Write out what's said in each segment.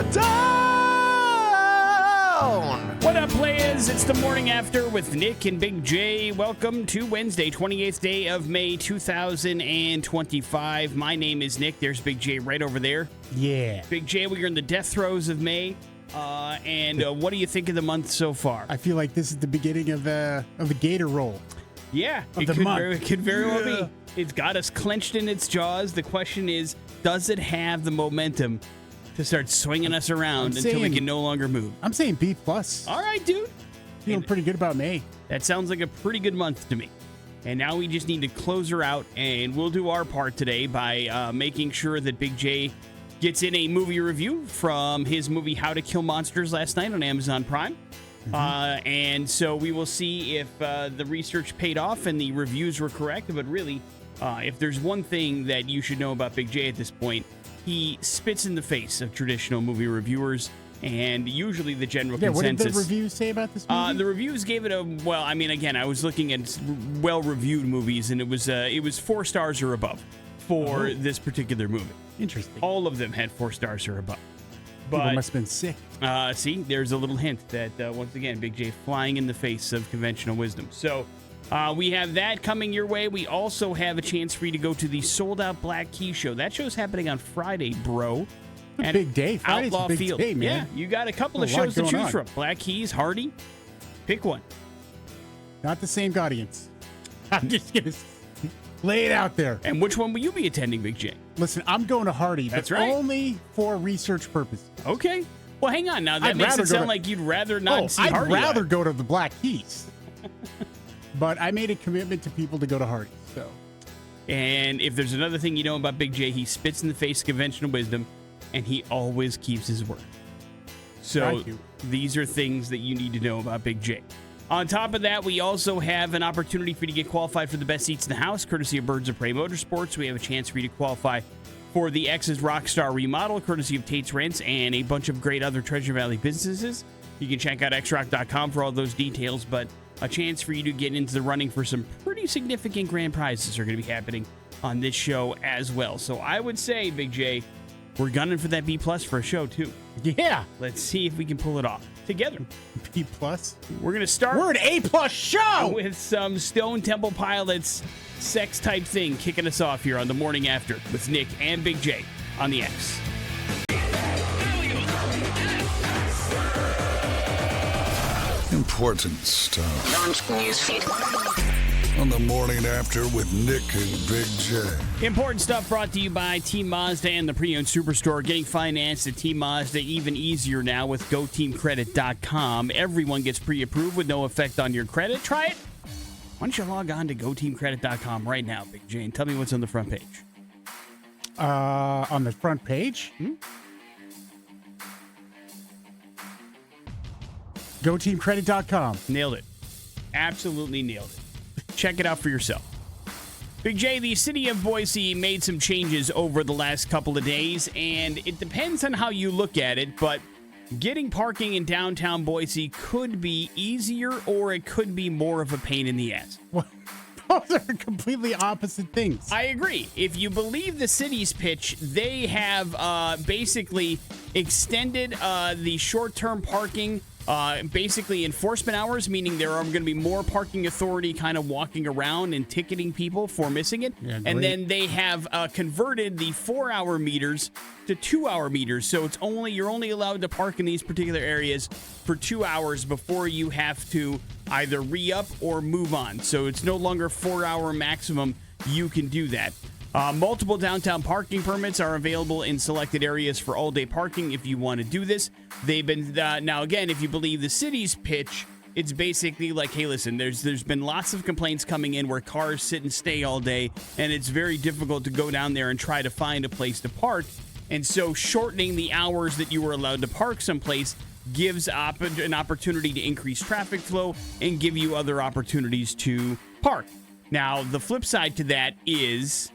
Smackdown! What up, players? It's the morning after with Nick and Big J. Welcome to Wednesday, 28th day of May, 2025. My name is Nick. There's Big J right over there. Yeah. Big J, we are in the death throes of May. And what do you think of the month so far? I feel like this is the beginning of the Gator roll. Yeah, Of it the could month. very well be. It's got us clenched in its jaws. The question is, does it have the momentum to start swinging us around until we saying- can no longer move? I'm saying B plus. All right, dude. Feeling pretty good about May. That sounds like a pretty good month to me. And now we just need to close her out, and we'll do our part today by making sure that Big J gets in a movie review from his movie How to Kill Monsters last night on Amazon Prime. And so we will see if the research paid off and the reviews were correct. But really, if there's one thing that you should know about Big J at this point, he spits in the face of traditional movie reviewers and usually the general What did consensus. the reviews say about this movie? The reviews gave it a well. I mean, again, I was looking at well-reviewed movies, and it was 4 stars or above for this particular movie. Interesting. All of them had 4 stars or above. People But must have been sick. see, there's a little hint that once again, Big J flying in the face of conventional wisdom. So we have that coming your way. We also have a chance for you to go to the sold-out Black Keys show. That show's happening on Friday, bro. It's a big day. Friday's Outlaw a big Field. day, man. Yeah, you got a couple of A lot shows to going choose on. from. Black Keys, Hardy. Pick one. Not the same audience. I'm just going to lay it out there. And which one will you be attending, Big J? Listen, I'm going to Hardy, but That's right. only for research purposes. Okay. Well, hang on now. That I'd makes rather it go sound to- like you'd rather not see I'd Hardy. rather live. go to the Black Keys. But I made a commitment to people to go to Hardy. So And if there's another thing you know about Big J, he spits in the face of conventional wisdom, and he always keeps his word. So Thank you. these are things that you need to know about Big J. On top of that, we also have an opportunity for you to get qualified for the best seats in the house, courtesy of Birds of Prey Motorsports. We have a chance for you to qualify for the X's Rockstar remodel, courtesy of Tate's Rents, and a bunch of great other Treasure Valley businesses. You can check out xrock.com for all those details, but a chance for you to get into the running for some pretty significant grand prizes are going to be happening on this show as well. So I would say, Big J, we're gunning for that B plus for a show too. yeah, Let's see if we can pull it off together. B plus. We're going to start We're an A plus show. with some Stone Temple Pilots sex type thing kicking us off here on the morning after with Nick and Big J on the X. Important stuff. On the morning after with Nick and Big J. Important stuff brought to you by Team Mazda and the Pre-Owned Superstore. Getting financed at Team Mazda even easier now with GoTeamCredit.com. Everyone gets pre-approved with no effect on your credit. Try it. Why don't you log on to GoTeamCredit.com right now, Big J, and tell me what's on the front page. On the front page. GoTeamCredit.com. Nailed it. Absolutely nailed it. Check it out for yourself. Big J, the city of Boise made some changes over the last couple of days, and it depends on how you look at it, but getting parking in downtown Boise could be easier or it could be more of a pain in the ass. Well, those are completely opposite things. I agree. If you believe the city's pitch, they have basically extended the short-term parking basically enforcement hours, meaning there are going to be more parking authority kind of walking around and ticketing people for missing it. Yeah, and great. then they have converted the 4-hour meters to 2-hour meters. So you're only allowed to park in these particular areas for 2 hours before you have to either re-up or move on. So it's no longer 4-hour maximum. You can do that. Multiple downtown parking permits are available in selected areas for all-day parking if you want to do this. They've been now again, if you believe the city's pitch, it's basically like, hey, listen, there's been lots of complaints coming in where cars sit and stay all day, and it's very difficult to go down there and try to find a place to park. And so shortening the hours that you were allowed to park someplace gives an opportunity to increase traffic flow and give you other opportunities to park. Now, the flip side to that is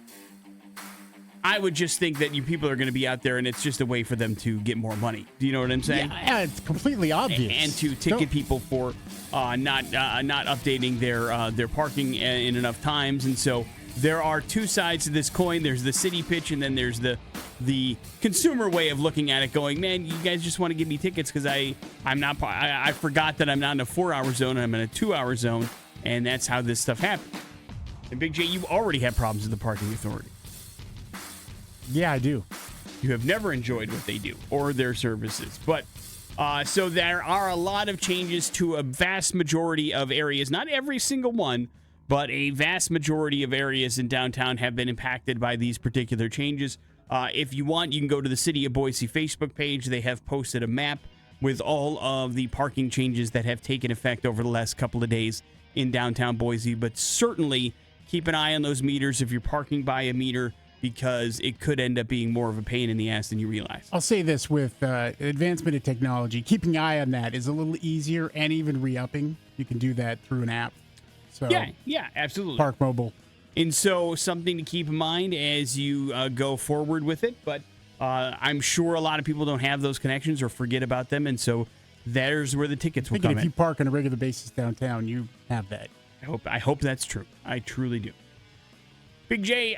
I would just think that you people are going to be out there and it's just a way for them to get more money. Do you know what I'm saying? Yeah, it's completely obvious. And to ticket people for not updating their parking in enough times. And so there are two sides to this coin. There's the city pitch, and then there's the the consumer way of looking at it, going, man, you guys just want to give me tickets because I forgot that I'm not in a 4-hour zone, I'm in a 2-hour zone, and that's how this stuff happens. And Big J, you already have problems with the parking authority. Yeah, I do. You have never enjoyed what they do or their services. But so there are a lot of changes to a vast majority of areas. Not every single one, but a vast majority of areas in downtown have been impacted by these particular changes. If you want, you can go to the City of Boise Facebook page. They have posted a map with all of the parking changes that have taken effect over the last couple of days in downtown Boise. But certainly keep an eye on those meters if you're parking by a meter, because it could end up being more of a pain in the ass than you realize. I'll say this, with advancement of technology, keeping an eye on that is a little easier, and even re-upping. You can do that through an app. So Yeah, absolutely. Park Mobile. And so something to keep in mind as you go forward with it. But I'm sure a lot of people don't have those connections or forget about them. And so there's where the tickets will come in. If you park on a regular basis downtown, you have that. I hope that's true. I truly do. Big J,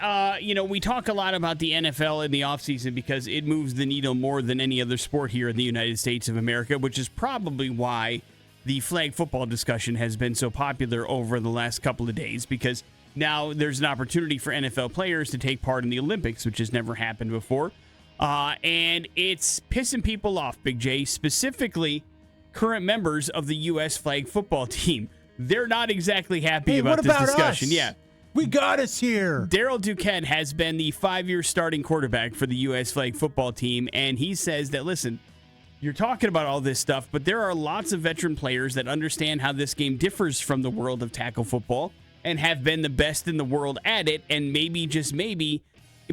we talk a lot about the NFL in the offseason because it moves the needle more than any other sport here in the United States of America, which is probably why the flag football discussion has been so popular over the last couple of days, because now there's an opportunity for NFL players to take part in the Olympics, which has never happened before. And it's pissing people off, Big J, specifically current members of the U.S. flag football team. They're not exactly happy about this discussion. Us? Yeah. We got us here. Daryl Duquette has been the 5-year starting quarterback for the U.S. flag football team, and he says that, listen, you're talking about all this stuff, but there are lots of veteran players that understand how this game differs from the world of tackle football and have been the best in the world at it, and maybe, just maybe,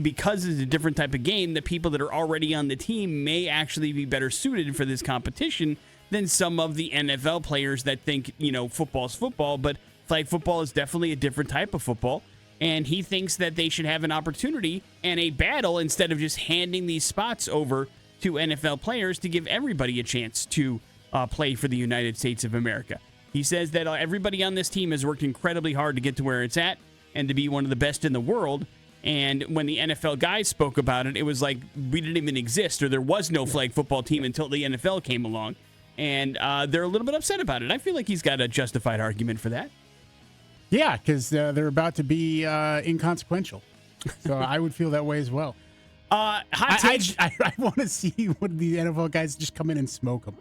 because it's a different type of game, the people that are already on the team may actually be better suited for this competition than some of the NFL players that think, football's football, but flag football is definitely a different type of football, and he thinks that they should have an opportunity and a battle instead of just handing these spots over to NFL players to give everybody a chance to play for the United States of America. He says that everybody on this team has worked incredibly hard to get to where it's at and to be one of the best in the world. And when the NFL guys spoke about it, it was like we didn't even exist, or there was no flag football team until the NFL came along. And they're a little bit upset about it. I feel like he's got a justified argument for that. Yeah, because they're about to be inconsequential. So I would feel that way as well. Hot take. I want to see what the NFL guys just come in and smoke them.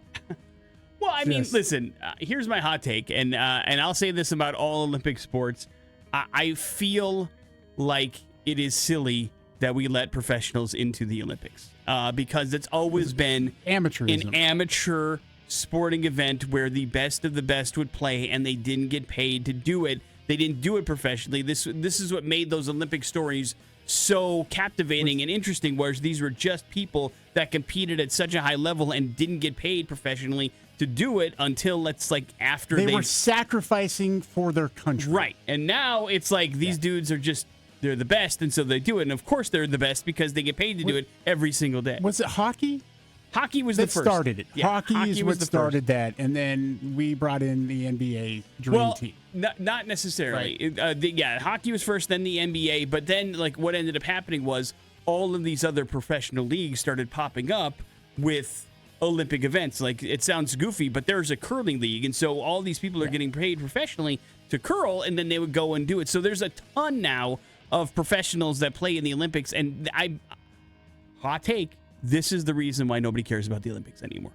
Well, I mean, listen, here's my hot take, and I'll say this about all Olympic sports. I feel like it is silly that we let professionals into the Olympics because it's always been amateurism. An amateur sporting event where the best of the best would play, and they didn't get paid to do it. They didn't do it professionally. This is what made those Olympic stories so captivating and interesting, whereas these were just people that competed at such a high level and didn't get paid professionally to do it until after they were sacrificing for their country. Right. And now it's like these dudes are just, they're the best, and so they do it. And of course they're the best because they get paid to do it every single day. Was it hockey? Hockey was the first. Started it. Yeah, hockey is what started that, and then we brought in the NBA dream team. Not necessarily. Right. Hockey was first, then the NBA, but then what ended up happening was all of these other professional leagues started popping up with Olympic events. It sounds goofy, but there's a curling league, and so all these people are getting paid professionally to curl, and then they would go and do it. So there's a ton now of professionals that play in the Olympics, and hot take, this is the reason why nobody cares about the Olympics anymore.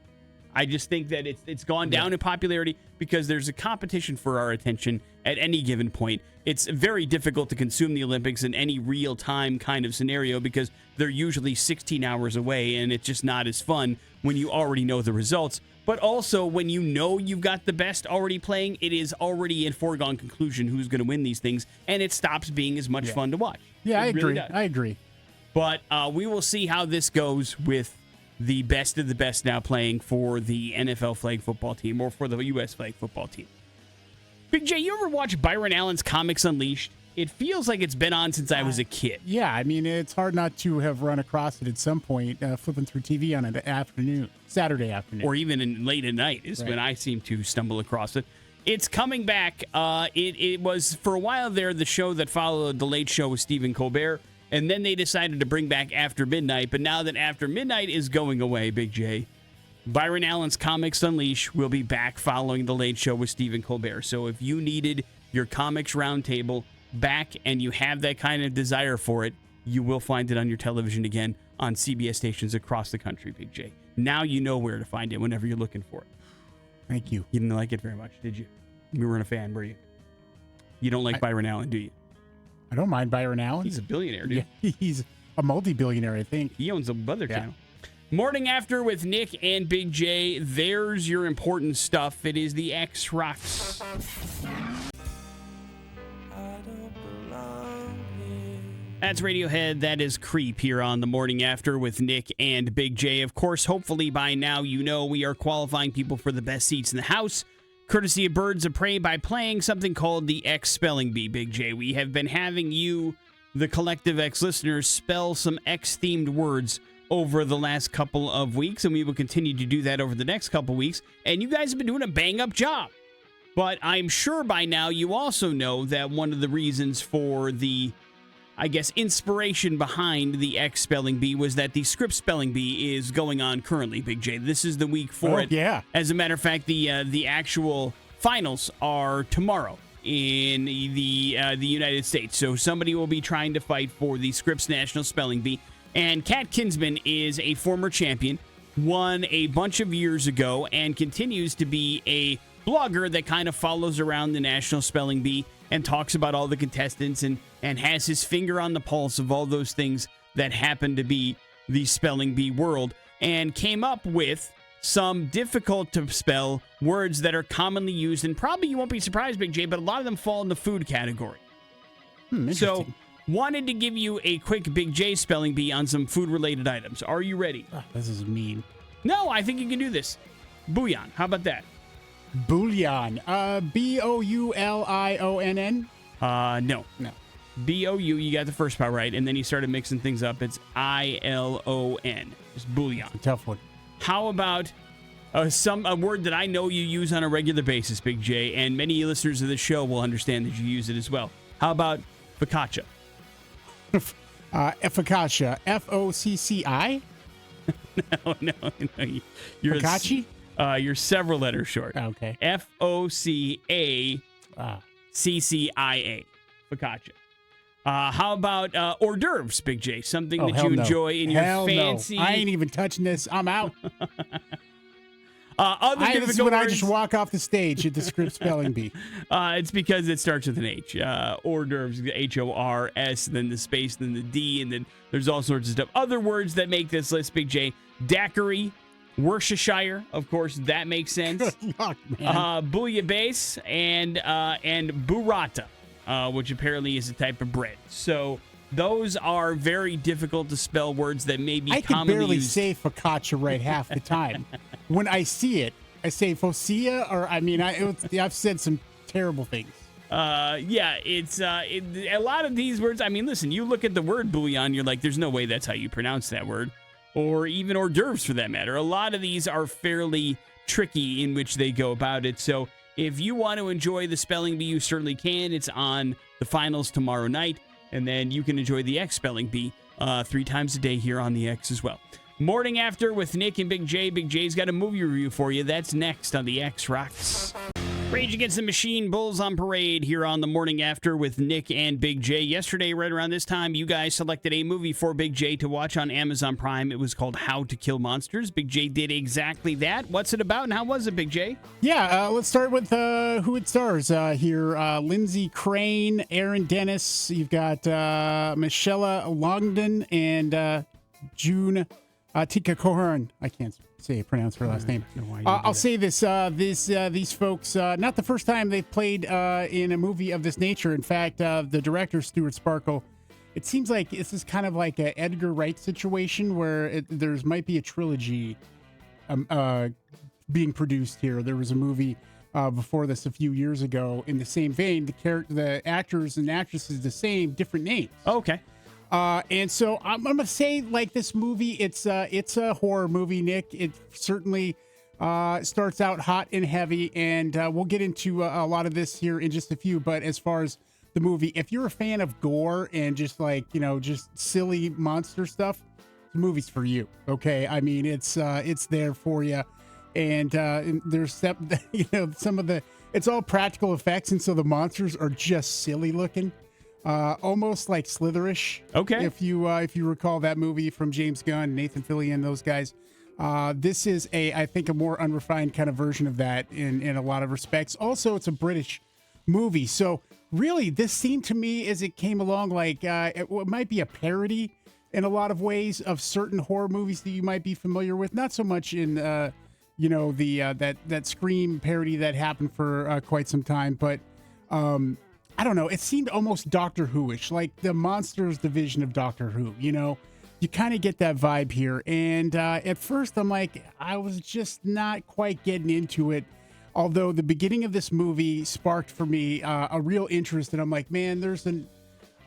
I just think that it's gone down in popularity because there's a competition for our attention at any given point. It's very difficult to consume the Olympics in any real-time kind of scenario because they're usually 16 hours away, and it's just not as fun when you already know the results. But also, when you know you've got the best already playing, it is already a foregone conclusion who's going to win these things, and it stops being as much fun to watch. Yeah, It really does. I agree. But we will see how this goes with the best of the best now playing for the NFL flag football team or for the U.S. flag football team. Big J, you ever watch Byron Allen's Comics Unleashed? It feels like it's been on since I was a kid. Yeah, I mean, it's hard not to have run across it at some point, flipping through TV on an Saturday afternoon. Or even late at night is when I seem to stumble across it. It's coming back. It was, for a while there, the show that followed The Late Show with Stephen Colbert. And then they decided to bring back After Midnight. But now that After Midnight is going away, Big J, Byron Allen's Comics Unleashed will be back following The Late Show with Stephen Colbert. So if you needed your Comics Roundtable back and you have that kind of desire for it, you will find it on your television again on CBS stations across the country, Big J. Now you know where to find it whenever you're looking for it. Thank you. You didn't like it very much, did you? You weren't a fan, were you? You don't like Byron Allen, do you? I don't mind Byron Allen. He's a billionaire, dude. Yeah, he's a multi-billionaire, I think. He owns a Weather Channel. Morning After with Nick and Big J. There's your important stuff. It is the X Rocks. That's Radiohead. That is Creep here on the Morning After with Nick and Big J. Of course, hopefully by now you know we are qualifying people for the best seats in the house, courtesy of Birds of Prey, by playing something called the X Spelling Bee, Big J. We have been having you, the collective X listeners, spell some X-themed words over the last couple of weeks, and we will continue to do that over the next couple weeks. And you guys have been doing a bang-up job. But I'm sure by now you also know that one of the reasons for the, I guess, inspiration behind the X Spelling Bee was that the Script Spelling Bee is going on currently, Big J. This is the week for it. Yeah. As a matter of fact, the actual finals are tomorrow in the United States. So somebody will be trying to fight for the Scripps National Spelling Bee. And Kat Kinsman is a former champion, won a bunch of years ago, and continues to be a blogger that kind of follows around the National Spelling Bee and talks about all the contestants and has his finger on the pulse of all those things that happen to be the Spelling Bee world, and came up with some difficult to spell words that are commonly used, and probably you won't be surprised, Big J, but a lot of them fall in the food category. So, wanted to give you a quick Big J Spelling Bee on some food-related items. Are you ready? Oh, this is mean. No, I think you can do this. Bouillon. How about that? Bouillon. Boullionn? No. No. B-O-U, you got the first part right, and then you started mixing things up. It's I-L-O-N. Just bouillon. A tough one. How about a word that I know you use on a regular basis, Big J, and many listeners of the show will understand that you use it as well. How about focaccia? Focaccia. F-O-C-C-I? No. You're Focaccia? You're several letters short. Okay. F-O-C-A-C-C-I-A. Focaccia. How about hors d'oeuvres, Big J? Something that you no. enjoy in Hell your fancy... No. I ain't even touching this. I'm out. This is when I just walk off the stage at the Script Spelling Bee. It's because it starts with an H. Hors d'oeuvres, H-O-R-S, then the space, then the D, and then there's all sorts of stuff. Other words that make this list, Big J. Daiquiri, Worcestershire, of course, that makes sense. Good luck, man. Bouillabaisse, and burrata, which apparently is a type of bread. So those are very difficult to spell words that may be I can commonly barely used. say focaccia right half the time. When I see it, I say focia, or I've said some terrible things. It's a lot of these words. I mean, listen, you look at the word bouillon, you're like, there's no way that's how you pronounce that word. Or even hors d'oeuvres for that matter. A lot of these are fairly tricky in which they go about it. So if you want to enjoy the Spelling Bee, you certainly can. It's on the finals tomorrow night. And then you can enjoy the X Spelling Bee 3 times a day here on the X as well. Morning After with Nick and Big J. Big J's got a movie review for you. That's next on the X Rocks. Rage Against the Machine, Bulls on Parade here on the Morning After with Nick and Big J. Yesterday, right around this time, you guys selected a movie for Big J to watch on Amazon Prime. It was called How to Kill Monsters. Big J did exactly that. What's it about and how was it, Big J? Yeah, let's start with who it stars here. Lindsay Crane, Aaron Dennis. You've got Michelle Longdon and June Tika Cohen. I can't pronounce her last name. I'll say this: these folks, not the first time they've played in a movie of this nature. In fact, the director Stuart Sparkle. It seems like this is kind of like an Edgar Wright situation where there's might be a trilogy being produced here. There was a movie before this a few years ago in the same vein. The actors and actresses the same, different names. Okay. And so I'm gonna say, like, this movie, it's a horror movie, Nick. It certainly starts out hot and heavy, and we'll get into a lot of this here in just a few. But as far as the movie. If you're a fan of gore and just like, just silly monster stuff, the movie's for you. Okay. I mean, it's there for you. And there's some of the, it's all practical effects. And so the monsters are just silly looking, almost like Slitherish. Okay. If you recall that movie from James Gunn, Nathan Fillion, those guys. This is I think a more unrefined kind of version of that in a lot of respects. Also, it's a British movie. So really, this seemed to me as it came along like it might be a parody in a lot of ways of certain horror movies that you might be familiar with. Not so much in that Scream parody that happened for quite some time, but I don't know. It seemed almost Doctor Who-ish, like the Monsters division of Doctor Who. You kind of get that vibe here. And at first, I'm like, I was just not quite getting into it. Although the beginning of this movie sparked for me a real interest. And I'm like, man, there's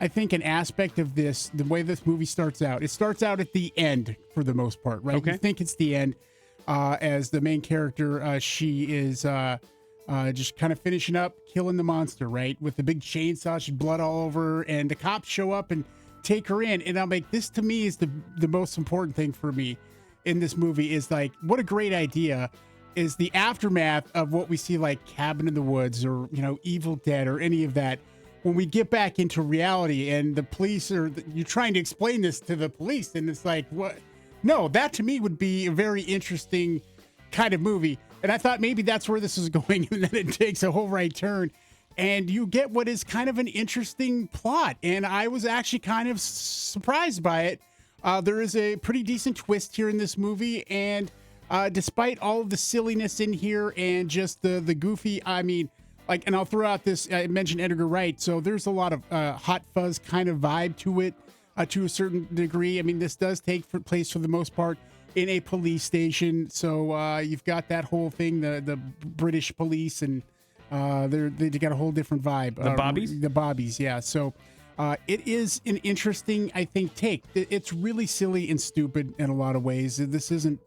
I think an aspect of this, the way this movie starts out. It starts out at the end for the most part, right? Okay. You think it's the end as the main character, she is just kind of finishing up, killing the monster, right? With the big chainsaw, she's blood all over her, and the cops show up and take her in. And I'm like, this to me is the most important thing for me in this movie is like, what a great idea is the aftermath of what we see like Cabin in the Woods or, Evil Dead or any of that. When we get back into reality and the police you're trying to explain this to the police and it's like, what? No, that to me would be a very interesting kind of movie. And I thought maybe that's where this is going. And then it takes a whole right turn. And you get what is kind of an interesting plot. And I was actually kind of surprised by it. There is a pretty decent twist here in this movie. And despite all of the silliness in here and just the goofy, and I'll throw out this, I mentioned Edgar Wright. So there's a lot of Hot Fuzz kind of vibe to it to a certain degree. I mean, this does take place for the most part in a police station. So you've got that whole thing, the British police and they got a whole different vibe. The Bobbies? The Bobbies, yeah. So it is an interesting, I think, take. It's really silly and stupid in a lot of ways. This isn't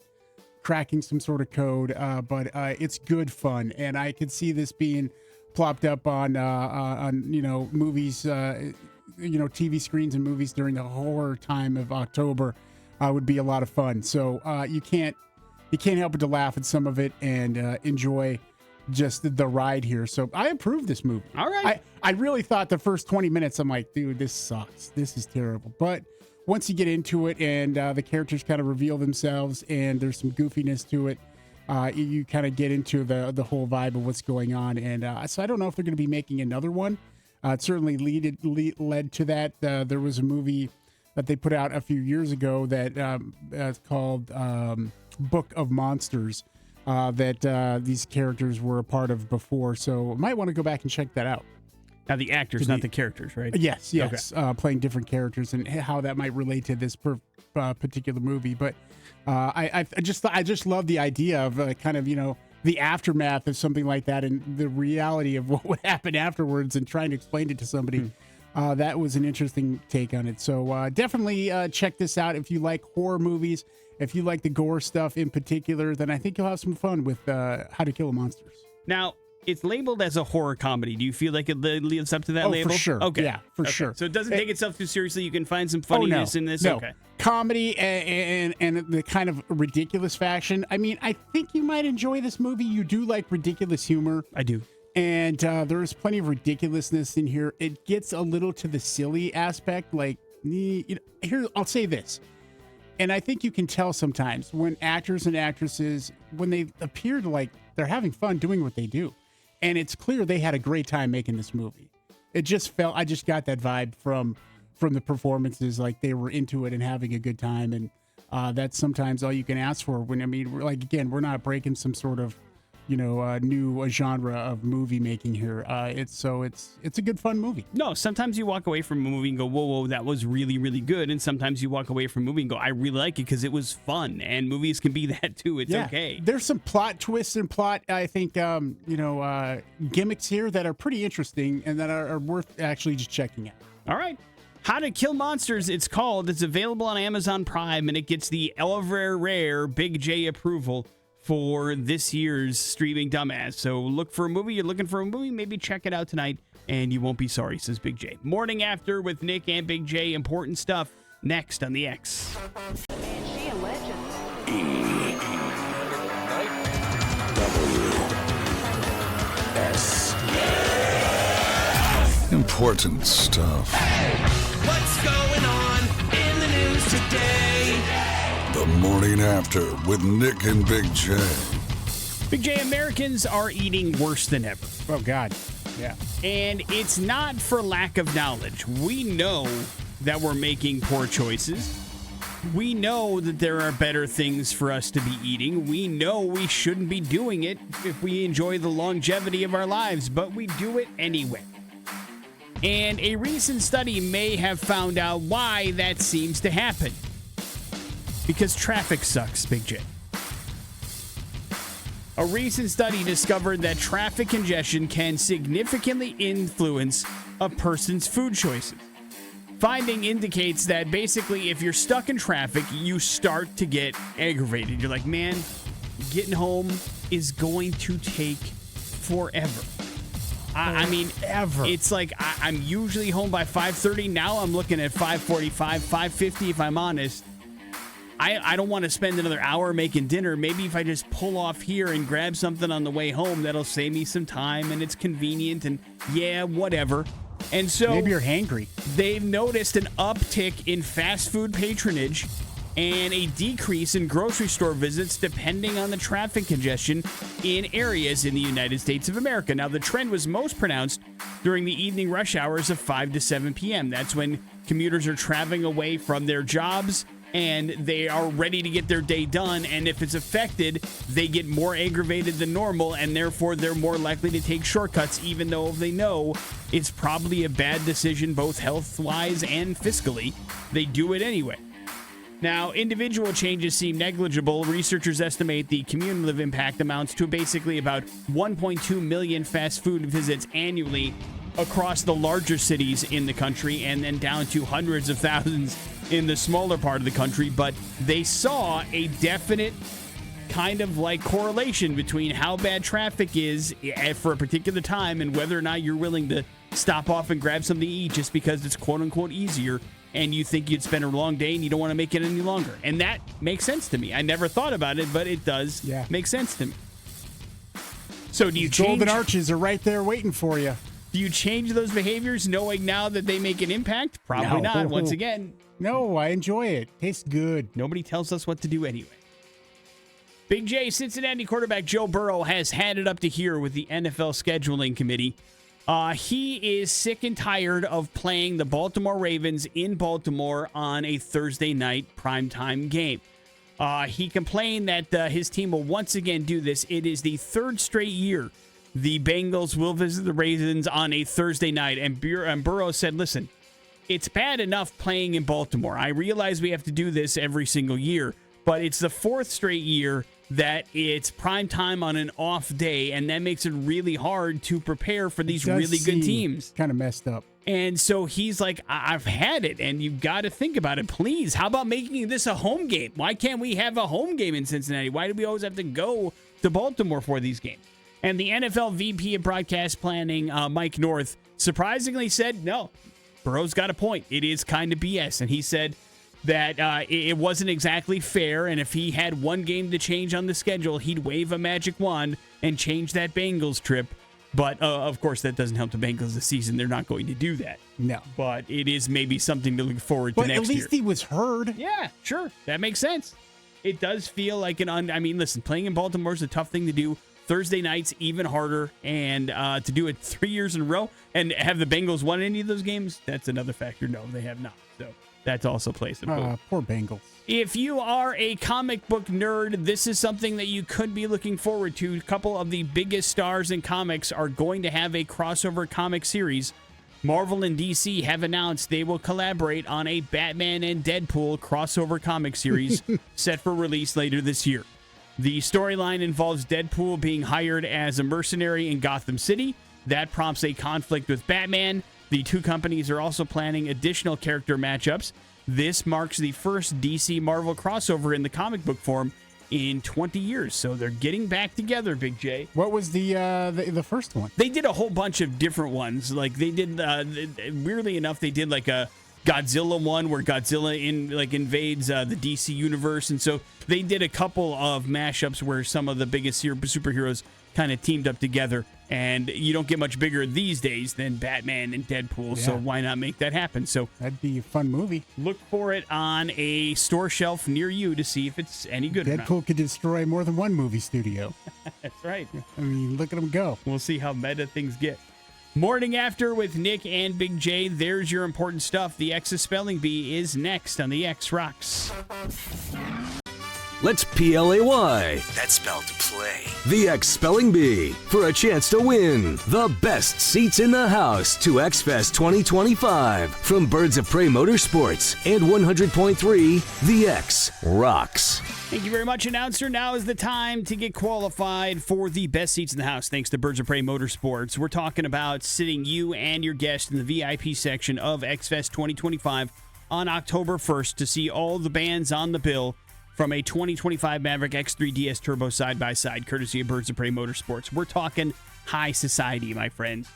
cracking some sort of code, but it's good fun. And I could see this being plopped up on movies, TV screens and movies during the horror time of October would be a lot of fun. So you can't help but to laugh at some of it and enjoy just the ride here. So I approve this movie. All right. I really thought the first 20 minutes, I'm like, dude, this sucks. This is terrible. But once you get into it and the characters kind of reveal themselves and there's some goofiness to it, you kind of get into the whole vibe of what's going on. And so I don't know if they're going to be making another one. It certainly led to that. There was a movie that they put out a few years ago that is called Book of Monsters that these characters were a part of before. So I might want to go back and check that out. Now the actors, not the characters, right? Yes. Okay. Playing different characters and how that might relate to this particular movie. But I just love the idea of kind of, the aftermath of something like that and the reality of what would happen afterwards and trying to explain it to somebody. That was an interesting take on it. So definitely check this out. If you like horror movies, if you like the gore stuff in particular, then I think you'll have some fun with How to Kill Monsters. Now, it's labeled as a horror comedy. Do you feel like it lives up to that label? For sure. Okay. Yeah, for sure. So it doesn't take itself too seriously. You can find some funniness in this. No. Okay. Comedy and the kind of ridiculous fashion. I mean, I think you might enjoy this movie. You do like ridiculous humor. I do. And there is plenty of ridiculousness in here. It gets a little to the silly aspect. Like, here, I'll say this. And I think you can tell sometimes when actors and actresses, when they appear to like they're having fun doing what they do. And it's clear they had a great time making this movie. It just felt, I just got that vibe from the performances, like they were into it and having a good time. And that's sometimes all you can ask for when, we're not breaking some sort of, new genre of movie making here. It's a good fun movie. No, sometimes you walk away from a movie and go, whoa, that was really, really good. And sometimes you walk away from a movie and go, I really like it because it was fun. And movies can be that too. It's okay. There's some plot twists and I think, gimmicks here that are pretty interesting and that are worth actually just checking out. All right. How to Kill Monsters, it's called. It's available on Amazon Prime, and it gets the ever rare Big J approval for this year's streaming dumbass. So look for a movie. You're looking for a movie, maybe check it out tonight and you won't be sorry, says Big J. Morning After with Nick and Big J. Important stuff next on the X. Man, she a legend. Important stuff. What's going on in the news today? The Morning After with Nick and Big J. Big J, Americans are eating worse than ever. Oh, God. Yeah. And it's not for lack of knowledge. We know that we're making poor choices. We know that there are better things for us to be eating. We know we shouldn't be doing it if we enjoy the longevity of our lives, but we do it anyway. And a recent study may have found out why that seems to happen. Because traffic sucks, Big J. A recent study discovered that traffic congestion can significantly influence a person's food choices. Finding indicates that basically if you're stuck in traffic, you start to get aggravated. You're like, man, getting home is going to take forever. I mean, ever. It's like I'm usually home by 5:30. Now I'm looking at 5:45, 5:50 if I'm honest. I don't want to spend another hour making dinner. Maybe if I just pull off here and grab something on the way home, that'll save me some time and it's convenient and yeah, whatever. And so maybe you're hangry. They've noticed an uptick in fast food patronage and a decrease in grocery store visits depending on the traffic congestion in areas in the United States of America. Now, the trend was most pronounced during the evening rush hours of 5 to 7 p.m. That's when commuters are traveling away from their jobs and they are ready to get their day done. And if it's affected, they get more aggravated than normal, and therefore they're more likely to take shortcuts, even though they know it's probably a bad decision, both health-wise and fiscally. They do it anyway. Now, individual changes seem negligible. Researchers estimate the cumulative impact amounts to basically about 1.2 million fast food visits annually across the larger cities in the country, and then down to hundreds of thousands in the smaller part of the country. But they saw a definite kind of like correlation between how bad traffic is for a particular time and whether or not you're willing to stop off and grab something to eat just because it's quote unquote easier and you think you'd spend a long day and you don't want to make it any longer. And that makes sense to me. I never thought about it, but it does make sense to me. So do you change? Golden arches are right there waiting for you. Do you change those behaviors knowing now that they make an impact? Probably not. Once again. No, I enjoy it. Tastes good. Nobody tells us what to do anyway. Big J, Cincinnati quarterback Joe Burrow has had it up to here with the NFL scheduling committee. He is sick and tired of playing the Baltimore Ravens in Baltimore on a Thursday night primetime game. He complained that his team will once again do this. It is the third straight year the Bengals will visit the Ravens on a Thursday night. And Burrow said, listen, it's bad enough playing in Baltimore. I realize we have to do this every single year, but it's the fourth straight year that it's prime time on an off day, and that makes it really hard to prepare for these really good teams. Kind of messed up. And so he's like, I've had it, and you've got to think about it. Please, how about making this a home game? Why can't we have a home game in Cincinnati? Why do we always have to go to Baltimore for these games? And the NFL VP of Broadcast Planning, Mike North, surprisingly said, no, Burrow's got a point. It is kind of BS. And he said that it wasn't exactly fair, and if he had one game to change on the schedule, he'd wave a magic wand and change that Bengals trip. But, of course, that doesn't help the Bengals this season. They're not going to do that. No. But it is maybe something to look forward to next year. But at least he was heard. Yeah, sure. That makes sense. It does feel like listen, playing in Baltimore is a tough thing to do. Thursday nights, even harder. And to do it 3 years in a row and have the Bengals won any of those games, that's another factor. No, they have not. So that also plays a role. Poor Bengals. If you are a comic book nerd, this is something that you could be looking forward to. A couple of the biggest stars in comics are going to have a crossover comic series. Marvel and DC have announced they will collaborate on a Batman and Deadpool crossover comic series set for release later this year. The storyline involves Deadpool being hired as a mercenary in Gotham City. That prompts a conflict with Batman. The two companies are also planning additional character matchups. This marks the first DC Marvel crossover in the comic book form in 20 years. So they're getting back together, Big J. What was the first one? They did a whole bunch of different ones. Like they did, weirdly enough, they did like a Godzilla one where Godzilla invades the DC universe, and so they did a couple of mashups where some of the biggest superheroes kind of teamed up together. And you don't get much bigger these days than Batman and Deadpool, so why not make that happen? So that'd be a fun movie. Look for it on a store shelf near you to see if it's any good. Deadpool could destroy more than one movie studio. That's right. I mean, look at him go. We'll see how meta things get. Morning After with Nick and Big J. There's your important stuff. The X's Spelling Bee is next on the X Rocks. Let's PLAY. That's spelled play. The X Spelling Bee for a chance to win the best seats in the house to X Fest 2025 from Birds of Prey Motorsports and 100.3 The X Rocks. Thank you very much, announcer. Now is the time to get qualified for the best seats in the house, thanks to Birds of Prey Motorsports. We're talking about sitting you and your guest in the VIP section of X Fest 2025 on October 1st to see all the bands on the bill from a 2025 Maverick X3 DS Turbo side-by-side, courtesy of Birds of Prey Motorsports. We're talking high society, my friends.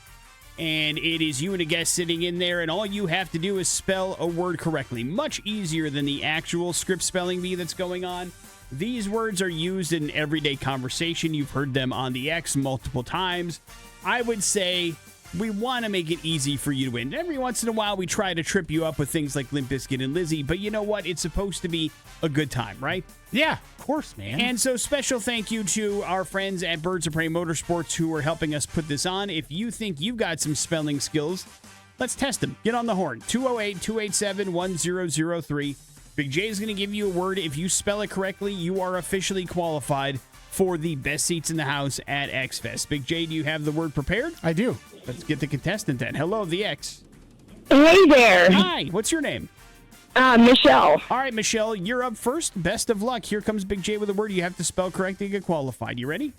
And it is you and a guest sitting in there, and all you have to do is spell a word correctly. Much easier than the actual script spelling bee that's going on. These words are used in everyday conversation. You've heard them on the X multiple times. I would say we want to make it easy for you to win. Every once in a while, we try to trip you up with things like Limp Bizkit and Lizzie, but you know what? It's supposed to be a good time, right? Yeah, of course, man. And so special thank you to our friends at Birds of Prey Motorsports who are helping us put this on. If you think you've got some spelling skills, let's test them. Get on the horn. 208-287-1003. Big J is going to give you a word. If you spell it correctly, you are officially qualified for the best seats in the house at X Fest. Big J, do you have the word prepared? I do. Let's get the contestant then. Hello, the X. Hey there. Hi, what's your name? Michelle. All right, Michelle, you're up first. Best of luck. Here comes Big J with a word you have to spell correctly to get qualified. You ready?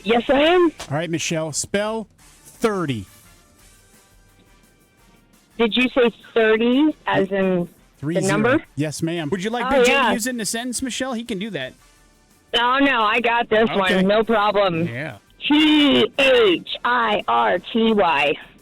Yes, I am. All right, Michelle, spell 30. Did you say 30 as in 30. the number? Yes, ma'am. Would you like Oh, Big J yeah. to use it in a sentence, Michelle? He can do that. Oh, no, I got this Okay. one. No problem. Yeah, THIRTY.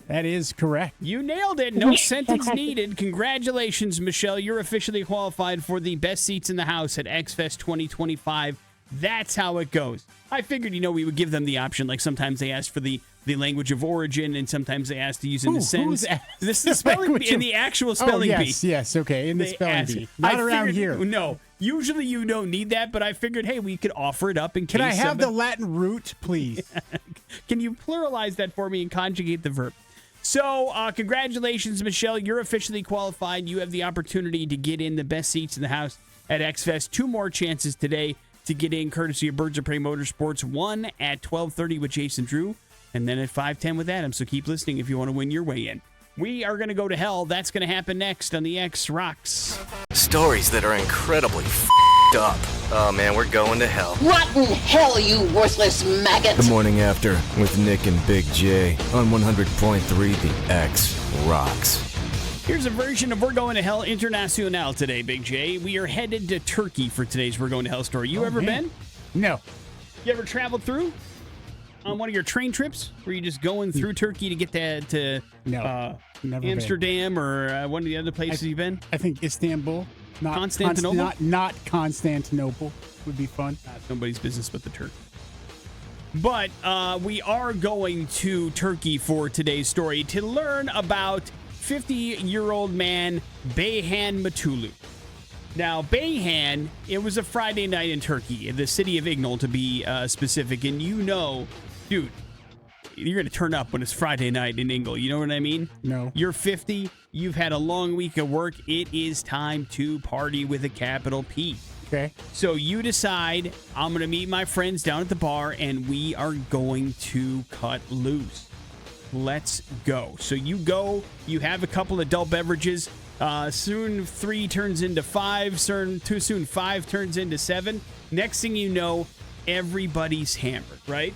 that is correct. You nailed it. No sentence needed. Congratulations, Michelle. You're officially qualified for the best seats in the house at X Fest 2025. That's how it goes. I figured, we would give them the option. Like sometimes they ask for the language of origin, and sometimes they ask to use in a sentence. This is the spelling bee, in the actual spelling bee. Yes, okay, in the They spelling ask bee. it. Not I around figured- here. No, usually you don't need that, but I figured, hey, we could offer it up in case. Can I have the somebody- Latin root, please? Can you pluralize that for me and conjugate the verb? So, congratulations, Michelle. You're officially qualified. You have the opportunity to get in the best seats in the house at X Fest. 2 more chances today to get in, courtesy of Birds of Prey Motorsports. 1 at 12:30 with Jason Drew, and then at 5:10 with Adam. So keep listening if you want to win your way in. We are going to go to hell. That's going to happen next on the X Rocks. Stories that are incredibly up. Oh man, we're going to hell. Rotten hell, you worthless maggot! The Morning After with Nick and Big J on 100.3 The X Rocks. Here's a version of We're Going to Hell International today, Big J. We are headed to Turkey for today's We're Going to Hell story. You ever man. been? No. You ever traveled through on one of your train trips? Were you just going through Turkey to get to No, never been. Amsterdam or one of the other places you've been? I think Istanbul. Not Constantinople? not Constantinople would be fun. That's nobody's business but the Turk. But we are going to Turkey for today's story to learn about 50-year-old man Beyhan Matulu. Now, Beyhan, it was a Friday night in Turkey, in the city of Ignal to be specific. And dude, you're going to turn up when it's Friday night in Ignal. You know what I mean? No. You're 50. You've had a long week of work. It is time to party with a capital P. Okay. So you decide, I'm going to meet my friends down at the bar, and we are going to cut loose. Let's go. So you go, you have a couple adult beverages. Soon 3 turns into 5. Too soon 5 turns into 7. Next thing you know, everybody's hammered, right?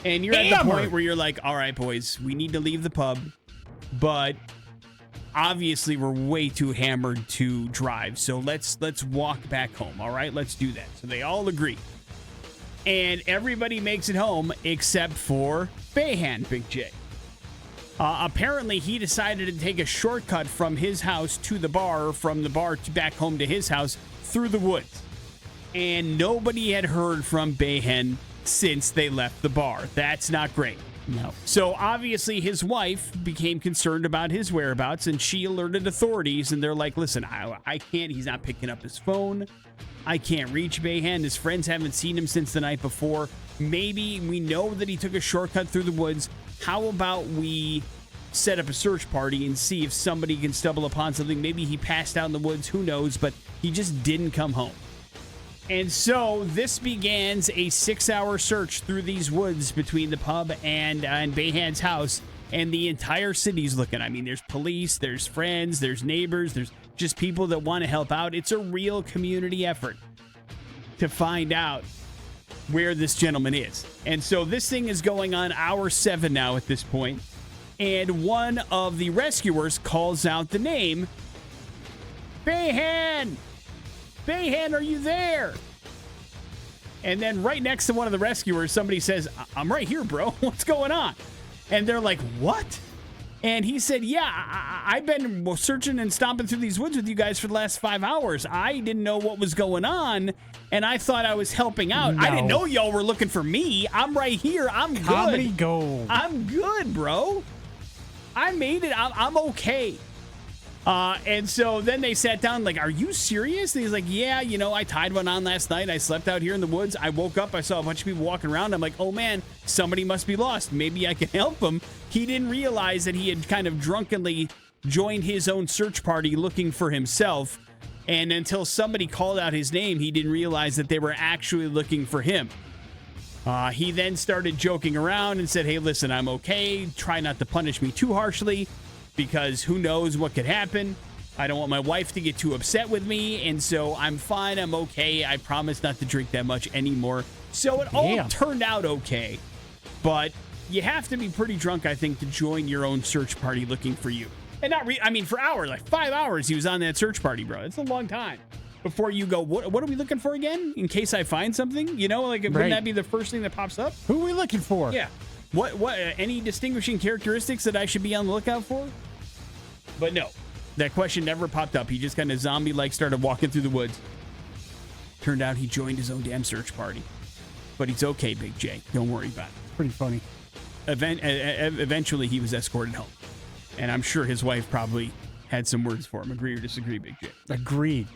And you're at the point where you're like, all right, boys, we need to leave the pub, but obviously we're way too hammered to drive, so let's walk back home. All right, let's do that. So they all agree, and everybody makes it home except for Bayhan, Big J. Apparently, he decided to take a shortcut from his house to the bar, from the bar to back home to his house through the woods. And nobody had heard from Bayhen since they left the bar. That's not great. No. So obviously his wife became concerned about his whereabouts, and she alerted authorities, and they're like, listen, I can't, he's not picking up his phone. I can't reach Bayhan. His friends haven't seen him since the night before. Maybe we know that he took a shortcut through the woods. How about we set up a search party and see if somebody can stumble upon something? Maybe he passed out in the woods, who knows, but he just didn't come home. And so this begins a 6-hour search through these woods between the pub and Bayhan's house, and the entire city's looking. I mean, there's police, there's friends, there's neighbors, there's just people that want to help out. It's a real community effort to find out where this gentleman is. And so this thing is going on hour 7 now at this point. And one of the rescuers calls out the name, Bayhan! Bayhan, are you there? And then right next to one of the rescuers, somebody says, I'm right here, bro. What's going on? And they're like, what? And he said, yeah, I've been searching and stomping through these woods with you guys for the last 5 hours. I didn't know what was going on, and I thought I was helping out. No. I didn't know y'all were looking for me. I'm right here. I'm good. Comedy gold. I'm good, bro. I made it. I'm okay. And so then they sat down like, are you serious? And he's like, yeah, you know, I tied one on last night. I slept out here in the woods. I woke up. I saw a bunch of people walking around. I'm like, oh, man, somebody must be lost. Maybe I can help him. He didn't realize that he had kind of drunkenly joined his own search party looking for himself. And until somebody called out his name, he didn't realize that they were actually looking for him. He then started joking around and said, hey, listen, I'm okay. Try not to punish me too harshly, because who knows what could happen. I don't want my wife to get too upset with me, and so I'm fine. I'm okay. I promise not to drink that much anymore. So it all turned out okay, but you have to be pretty drunk, I think, to join your own search party looking for you. And not for hours, like 5 hours he was on that search party, bro. It's a long time. Before you go, what are we looking for again? In case I find something? You know, like, wouldn't that be the first thing that pops up? Who are we looking for? Yeah. What any distinguishing characteristics that I should be on the lookout for? But no, that question never popped up. He just kind of zombie-like started walking through the woods. Turned out he joined his own damn search party. But he's okay, Big J. Don't worry about it. Pretty funny. Eventually, he was escorted home. And I'm sure his wife probably had some words for him. Agree or disagree, Big J? Agreed.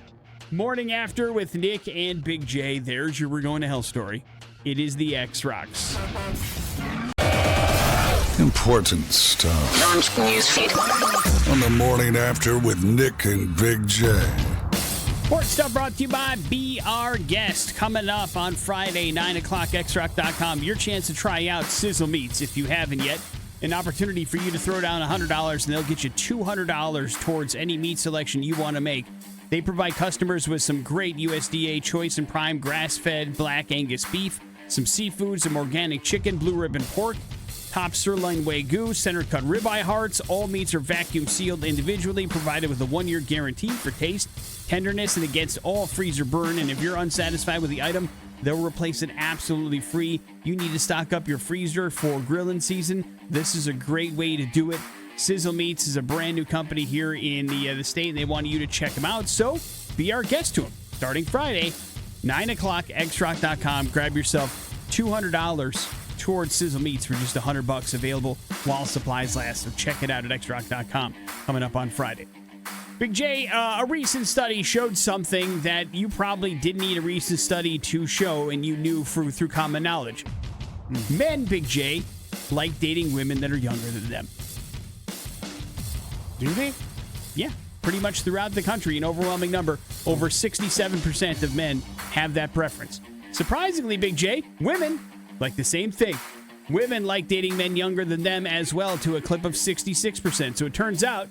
Morning After with Nick and Big J. There's your We're Going to Hell story. It is the X-Rocks. Important stuff. On the Morning After with Nick and Big J. Sports stuff brought to you by Be Our Guest. Coming up on Friday, 9 o'clock, xrock.com. Your chance to try out Sizzle Meats if you haven't yet. An opportunity for you to throw down $100, and they'll get you $200 towards any meat selection you want to make. They provide customers with some great USDA Choice and Prime grass-fed Black Angus beef, some seafood, some organic chicken, blue ribbon pork, top sirloin Wagyu, center-cut ribeye hearts. All meats are vacuum-sealed individually, provided with a 1-year guarantee for taste, tenderness, and against all freezer burn. And if you're unsatisfied with the item, they'll replace it absolutely free. You need to stock up your freezer for grilling season. This is a great way to do it. Sizzle Meats is a brand new company here in the state, and they want you to check them out. So be our guest to them. Starting Friday, 9 o'clock, xrock.com. Grab yourself $200 towards Sizzle Meats for just $100, available while supplies last. So check it out at xrock.com. Coming up on Friday. Big J, a recent study showed something that you probably didn't need a recent study to show, and you knew through common knowledge. Men, Big J, like dating women that are younger than them. Do they? Yeah, pretty much throughout the country, an overwhelming number, over 67% of men have that preference. Surprisingly, Big J, women like the same thing. Women like dating men younger than them as well, to a clip of 66%. So it turns out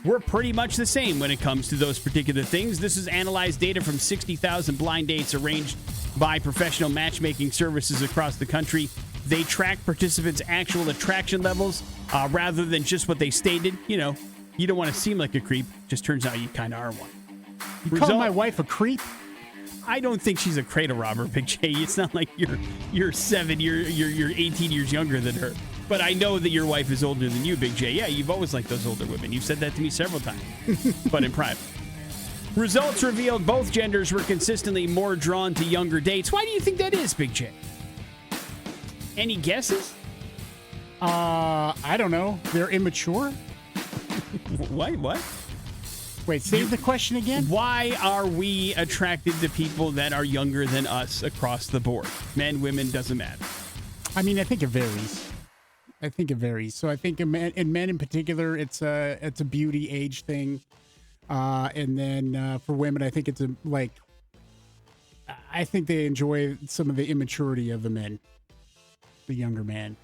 we're pretty much the same when it comes to those particular things. This is analyzed data from 60,000 blind dates arranged by professional matchmaking services across the country. They track participants' actual attraction levels rather than just what they stated. You know, You don't want to seem like a creep. Just turns out you kind of are one. You call my wife a creep? I don't think she's a cradle robber, Big J. It's not like you're 18 years younger than her. But I know that your wife is older than you, Big J. Yeah, you've always liked those older women. You've said that to me several times, but in private. Results revealed both genders were consistently more drawn to younger dates. Why do you think that is, Big J? Any guesses? I don't know. They're immature? What? Wait, say the question again? Why are we attracted to people that are younger than us across the board? Men, women, doesn't matter. I mean, I think it varies. So I think in men in particular, it's a beauty age thing. And then for women, I think it's I think they enjoy some of the immaturity of the men, the younger man.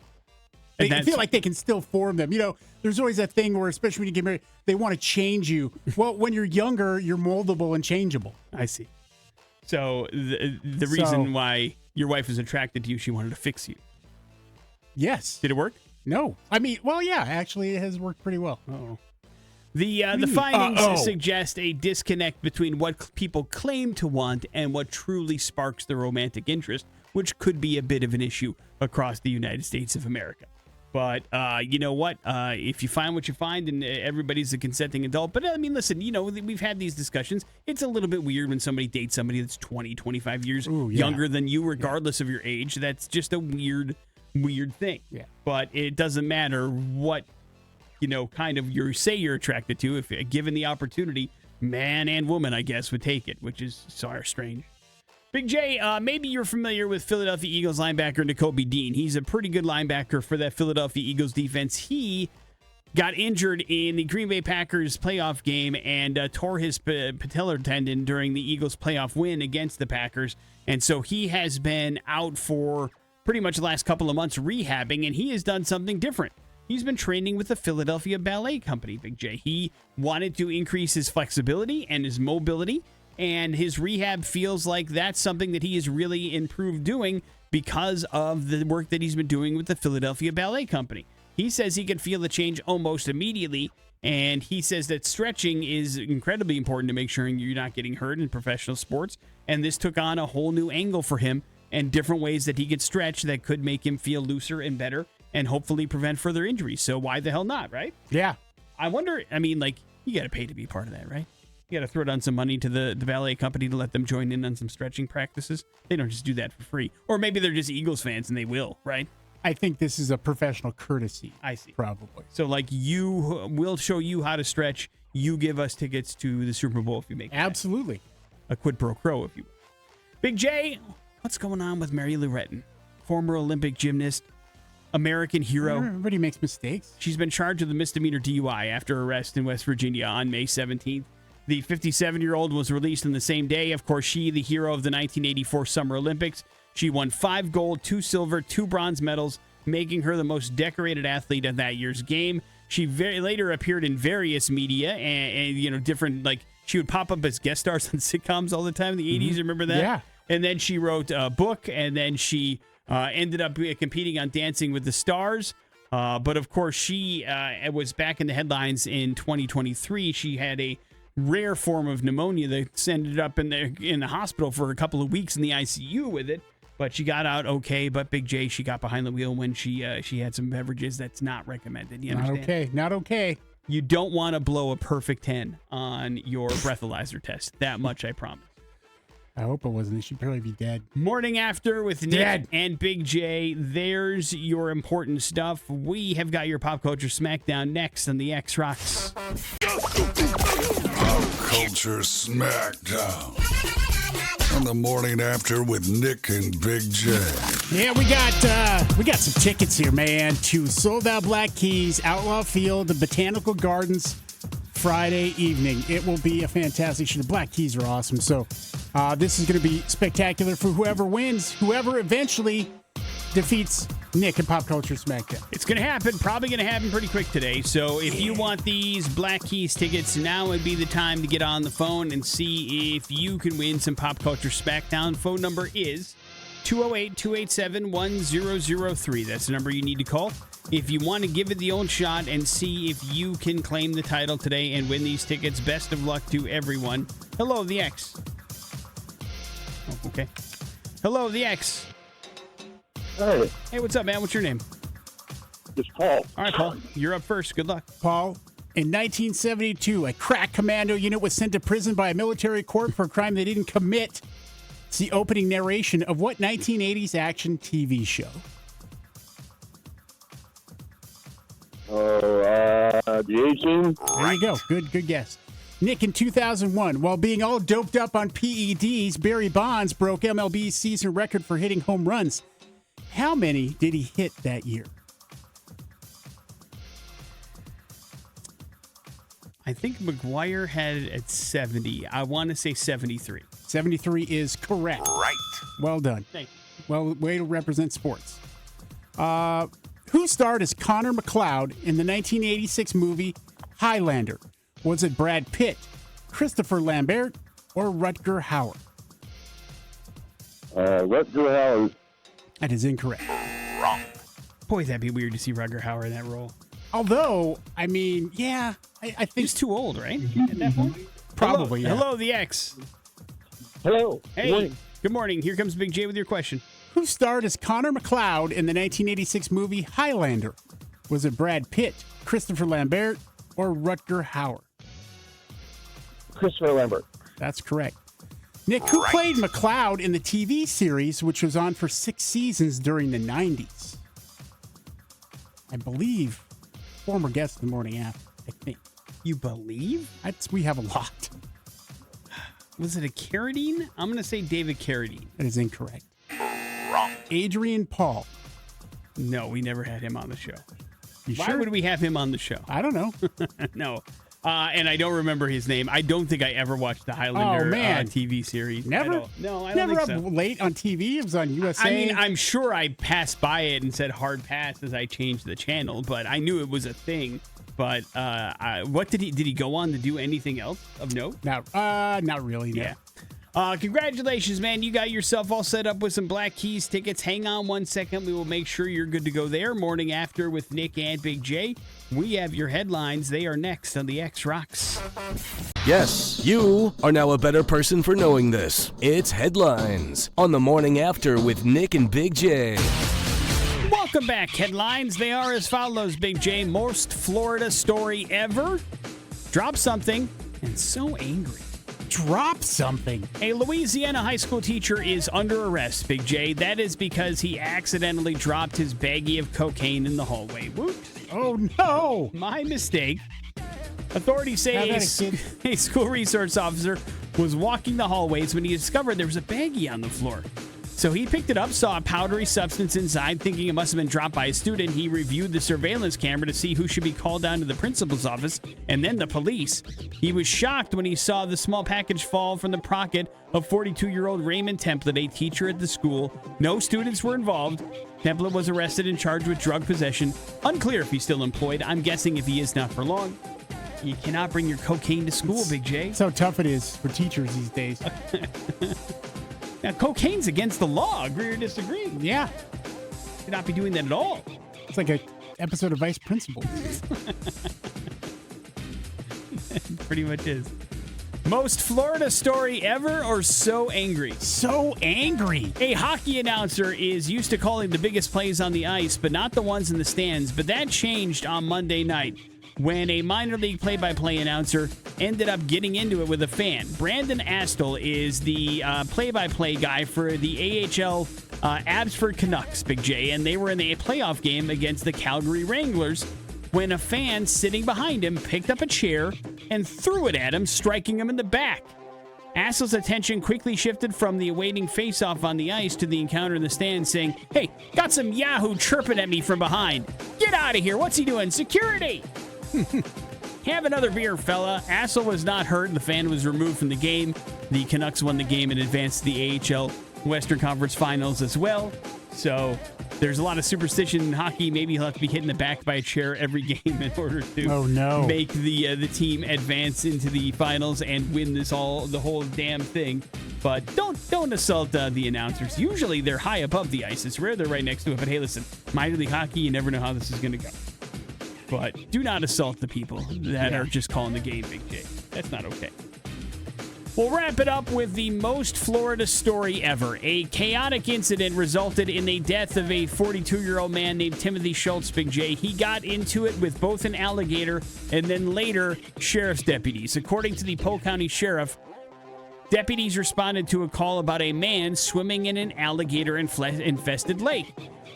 I feel like they can still form them. You know, there's always that thing where, especially when you get married, they want to change you. Well, when you're younger, you're moldable and changeable. I see. So the reason why your wife is attracted to you, she wanted to fix you. Yes. Did it work? No. I mean, well, yeah, actually, it has worked pretty well. Uh-oh. The findings suggest a disconnect between what people claim to want and what truly sparks the romantic interest, which could be a bit of an issue across the United States of America. But you know what? If you find what you find and everybody's a consenting adult. But I mean, listen, you know, we've had these discussions. It's a little bit weird when somebody dates somebody that's 20, 25 years younger than you, regardless of your age. That's just a weird thing. Yeah. But it doesn't matter what, you know, kind of you're attracted to. If given the opportunity, man and woman, I guess, would take it, which is strange. Big J, maybe you're familiar with Philadelphia Eagles linebacker Nakobe Dean. He's a pretty good linebacker for that Philadelphia Eagles defense. He got injured in the Green Bay Packers playoff game and tore his patellar tendon during the Eagles playoff win against the Packers. And so he has been out for pretty much the last couple of months rehabbing, and he has done something different. He's been training with the Philadelphia Ballet Company, Big J. He wanted to increase his flexibility and his mobility, and his rehab feels like that's something that he has really improved doing because of the work that he's been doing with the Philadelphia Ballet Company. He says he can feel the change almost immediately, and he says that stretching is incredibly important to make sure you're not getting hurt in professional sports, and this took on a whole new angle for him and different ways that he could stretch that could make him feel looser and better and hopefully prevent further injuries. So why the hell not, right? Yeah. I wonder, I mean, like, you got to pay to be part of that, right? You got to throw down some money to the ballet company to let them join in on some stretching practices. They don't just do that for free. Or maybe they're just Eagles fans and they will, right? I think this is a professional courtesy. I see. Probably. So, like, we'll show you how to stretch. You give us tickets to the Super Bowl if you make it. Absolutely. A quid pro quo, if you will. Big J, what's going on with Mary Lou Retton? Former Olympic gymnast, American hero. Everybody makes mistakes. She's been charged with a misdemeanor DUI after arrest in West Virginia on May 17th. The 57-year-old was released on the same day. Of course, she, the hero of the 1984 Summer Olympics. She won 5 gold, 2 silver, 2 bronze medals, making her the most decorated athlete of that year's game. She later appeared in various media and you know, different, like, she would pop up as guest stars on sitcoms all the time in the 80s. Remember that? Yeah. And then she wrote a book, and then she ended up competing on Dancing with the Stars. But, of course, she was back in the headlines in 2023. She had a rare form of pneumonia that ended up in the hospital for a couple of weeks in the ICU with it. But she got out okay. But Big J, she got behind the wheel when she had some beverages that's not recommended. You understand? Not okay. You don't want to blow a perfect 10 on your breathalyzer test. That much I promise. I hope it wasn't. She'd probably be dead. Morning After with Nick and Big J. There's your important stuff. We have got your Pop Culture Smackdown next on the X Rocks. Pop Culture Smackdown. On the Morning After with Nick and Big J. Yeah, we got some tickets here, man, to Sold Out Black Keys, Outlaw Field, the Botanical Gardens, Friday evening. It will be a fantastic show. The Black Keys are awesome. So this is going to be spectacular for whoever wins, whoever eventually defeats Nick and Pop Culture Smackdown. It's going to happen. Probably going to happen pretty quick today. So if you want these Black Keys tickets, now would be the time to get on the phone and see if you can win some Pop Culture Smackdown. Phone number is 208-287-1003. That's the number you need to call. If you want to give it the old shot and see if you can claim the title today and win these tickets, best of luck to everyone. Hello, the X. Oh, okay. Hello, the X. Hey, Hey, what's up, man? What's your name? it's Paul. All right, Paul. You're up first. Good luck. Paul, in 1972, a crack commando unit was sent to prison by a military court for a crime they didn't commit. It's the opening narration of what 1980s action TV show? The A-Team. There you go. Good guess. Nick, in 2001, while being all doped up on PEDs, Barry Bonds broke MLB's season record for hitting home runs. How many did he hit that year? I think McGuire had it at 70. I want to say 73. 73 is correct. Right. Well done. Thank you. Well, way to represent sports. Who starred as Connor McLeod in the 1986 movie Highlander? Was it Brad Pitt, Christopher Lambert, or Rutger Hauer? Rutger Hauer. That is incorrect. Boy, that'd be weird to see Rutger Hauer in that role. Although, I mean, yeah, I think He's too old, right? At that point? probably. Hello, Yeah. hello, the X. Hello. Hey, Morning. good morning. Here comes Big J with your question. Who starred as Connor McLeod in the 1986 movie Highlander? Was it Brad Pitt, Christopher Lambert, or Rutger Hauer? Christopher Lambert. That's correct. Nick, who played McLeod in the TV series, which was on for 6 seasons during the 90s? I believe former guest of the morning after, I think. You believe? We have a lot. Was it a Carradine? I'm going to say David Carradine. That is incorrect. Wrong. Adrian Paul. No, we never had him on the show. You Why sure? would we have him on the show? I don't know. No. And I don't remember his name. I don't think I ever watched the Highlander man. TV series. Never? No, I don't Never think up so. late on TV. It was on USA. I mean, I'm sure I passed by it and said hard pass as I changed the channel, but I knew it was a thing. But what did he go on to do anything else of note? Not really. No. Yeah. Congratulations, man. You got yourself all set up with some Black Keys tickets. Hang on 1 second. We will make sure you're good to go there. Morning After with Nick and Big J. We have your headlines. They are next on the X Rocks. Yes, you are now a better person for knowing this. It's Headlines on the Morning After with Nick and Big J. Welcome back. Headlines. They are as follows, Big J. Most Florida story ever. Drop something and so angry. Drop something. A Louisiana high school teacher is under arrest, Big J. That is because he accidentally dropped his baggie of cocaine in the hallway. Whoops. Oh, no. My mistake. Authorities say Have at it, kid. a school resource officer was walking the hallways when he discovered there was a baggie on the floor. So he picked it up, saw a powdery substance inside, thinking it must have been dropped by a student. He reviewed the surveillance camera to see who should be called down to the principal's office and then the police. He was shocked when he saw the small package fall from the pocket of 42-year-old Raymond Template, a teacher at the school. No students were involved. Template was arrested and charged with drug possession. Unclear if he's still employed. I'm guessing if he is, not for long. You cannot bring your cocaine to school, Big J. That's how tough it is for teachers these days. Now, cocaine's against the law. Agree or disagree? Yeah. Should not be doing that at all. It's like an episode of Vice Principal. Pretty much is. Most Florida story ever or so angry? So angry. A hockey announcer is used to calling the biggest plays on the ice, but not the ones in the stands. But that changed on Monday night when a minor league play-by-play announcer ended up getting into it with a fan. Brandon Astle is the play-by-play guy for the AHL Abbotsford Canucks, Big J, and they were in a playoff game against the Calgary Wranglers when a fan sitting behind him picked up a chair and threw it at him, striking him in the back. Astle's attention quickly shifted from the awaiting face-off on the ice to the encounter in the stands, saying, "Hey, got some yahoo chirping at me from behind. Get out of here. What's he doing? Security!" Have another beer, fella. Astle was not hurt, and the fan was removed from the game. The Canucks won the game and advanced to the AHL Western Conference Finals as well. So there's a lot of superstition in hockey. Maybe he'll have to be hit in the back by a chair every game in order to make the team advance into the finals and win the whole damn thing. But don't assault the announcers. Usually they're high above the ice. It's rare they're right next to it. But hey, listen, minor league hockey, you never know how this is going to go. But do not assault the people that are just calling the game, Big J. That's not okay. We'll wrap it up with the most Florida story ever. A chaotic incident resulted in the death of a 42-year-old man named Timothy Schultz, Big J. He got into it with both an alligator and then later sheriff's deputies. According to the Polk County Sheriff, deputies responded to a call about a man swimming in an alligator-infested lake.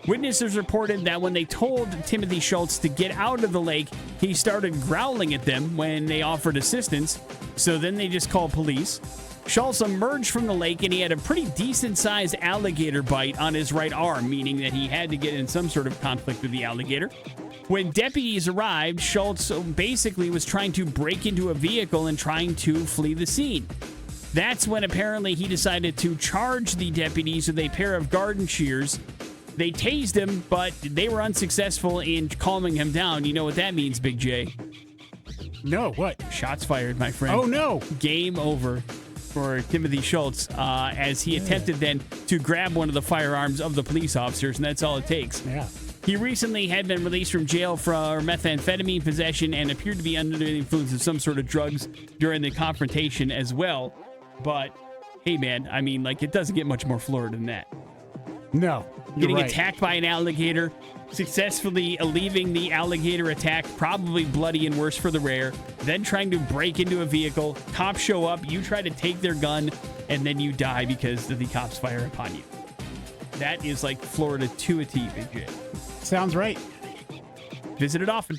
Witnesses reported that when they told Timothy Schultz to get out of the lake, he started growling at them when they offered assistance. So then they just called police. Schultz emerged from the lake and he had a pretty decent-sized alligator bite on his right arm, meaning that he had to get in some sort of conflict with the alligator. When deputies arrived, Schultz basically was trying to break into a vehicle and trying to flee the scene. That's when apparently he decided to charge the deputies with a pair of garden shears. They tased him, but they were unsuccessful in calming him down. You know what that means, Big J? No, what? Shots fired, my friend. Oh, no. Game over for Timothy Schultz as he attempted then to grab one of the firearms of the police officers, and that's all it takes. Yeah. He recently had been released from jail for methamphetamine possession and appeared to be under the influence of some sort of drugs during the confrontation as well. But, hey, man, I mean, like, it doesn't get much more Florida than that. No. Getting right. attacked by an alligator, successfully leaving the alligator attack, probably bloody and worse for the wear, then trying to break into a vehicle. Cops show up, you try to take their gun, and then you die because the cops fire upon you. That is like Florida to a T, Big J. Sounds right. Visit it often.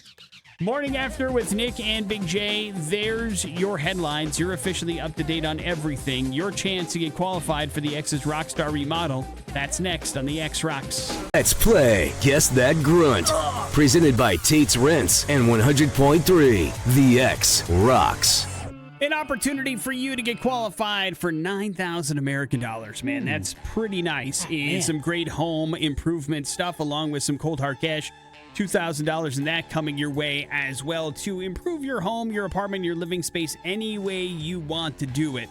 Morning After with Nick and Big J. There's your headlines. You're officially up to date on everything. Your chance to get qualified for the X's Rockstar remodel. That's next on the X Rocks. Let's play Guess That Grunt. Presented by Tate's Rents and 100.3 The X Rocks. An opportunity for you to get qualified for 9,000 American dollars, man. That's pretty nice. And some great home improvement stuff along with some cold hard cash. $2,000 in that coming your way as well to improve your home, your apartment, your living space any way you want to do it.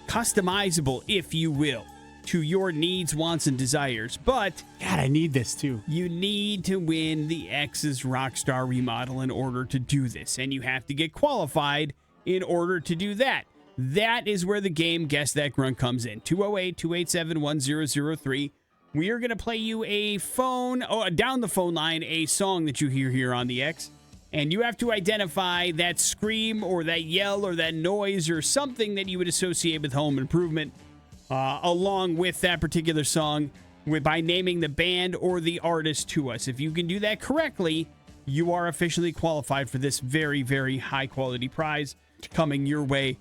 Customizable, if you will, to your needs, wants, and desires. But God, I need this too. you need to win the X's Rockstar remodel in order to do this. And you have to get qualified in order to do that. That is where the game Guess That Grunt comes in. 208-287-1003. We are going to play you down the phone line, a song that you hear here on the X. And you have to identify that scream or that yell or that noise or something that you would associate with home improvement along with that particular song by naming the band or the artist to us. If you can do that correctly, you are officially qualified for this very, very high quality prize coming your way.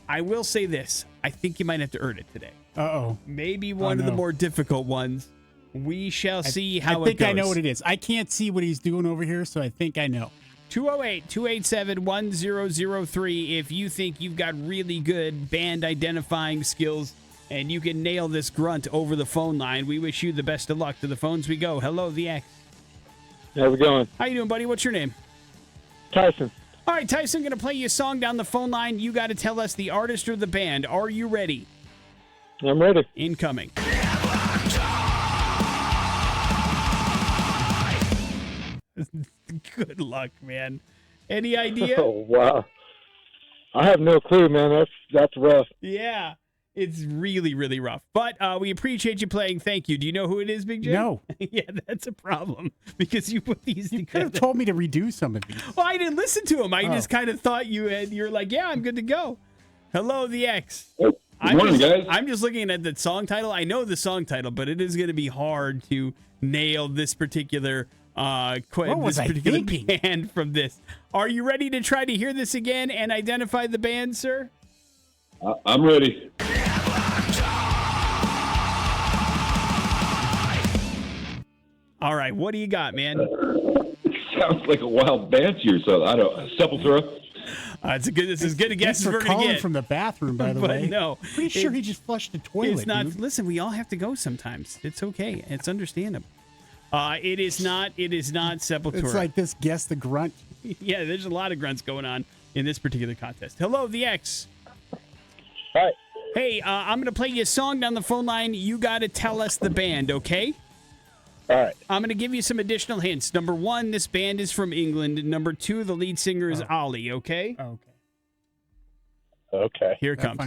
I will say this. I think you might have to earn it today. Uh-oh. Maybe one of the more difficult ones. We shall see how it goes. I think I know what it is. I can't see what he's doing over here, so I think I know. 208-287-1003 if you think you've got really good band identifying skills and you can nail this grunt over the phone line. We wish you the best of luck. To the phones we go. Hello, the X. How's it going? How you doing, buddy? What's your name? Tyson. All right, Tyson, going to play you a song down the phone line. You got to tell us the artist or the band. Are you ready? I'm ready. Incoming. Good luck, man. Any idea? Oh, wow. I have no clue, man. That's rough. Yeah, it's really, really rough. But we appreciate you playing. Thank you. Do you know who it is, Big J? No. Yeah, that's a problem because you put these You together. could have told me to redo some of these. Well, I didn't listen to him. I just kind of thought you're like, yeah, I'm good to go. Hello, the X. Good morning, guys. I'm just looking at the song title. I know the song title, but it is going to be hard to nail this particular What was I thinking? band from this. Are you ready to try to hear this again and identify the band, sir? I'm ready. All right, what do you got, man? Sounds like a wild banshee or something. I don't. Sepultura. It's as good a guess Thanks as for we're going to calling get. from the bathroom, by the But way. no, Pretty sure he just flushed the toilet, It's not. dude. Listen, we all have to go sometimes. It's okay. It's understandable. It is not Sepultura. It's like this Guess the Grunt. Yeah, there's a lot of grunts going on in this particular contest. Hello, the X. Hi. Hey, I'm going to play you a song down the phone line. You got to tell us the band, okay? All right. I'm going to give you some additional hints. Number 1, this band is from England. Number 2, the lead singer is Ollie, okay? Okay. Okay. Here it comes.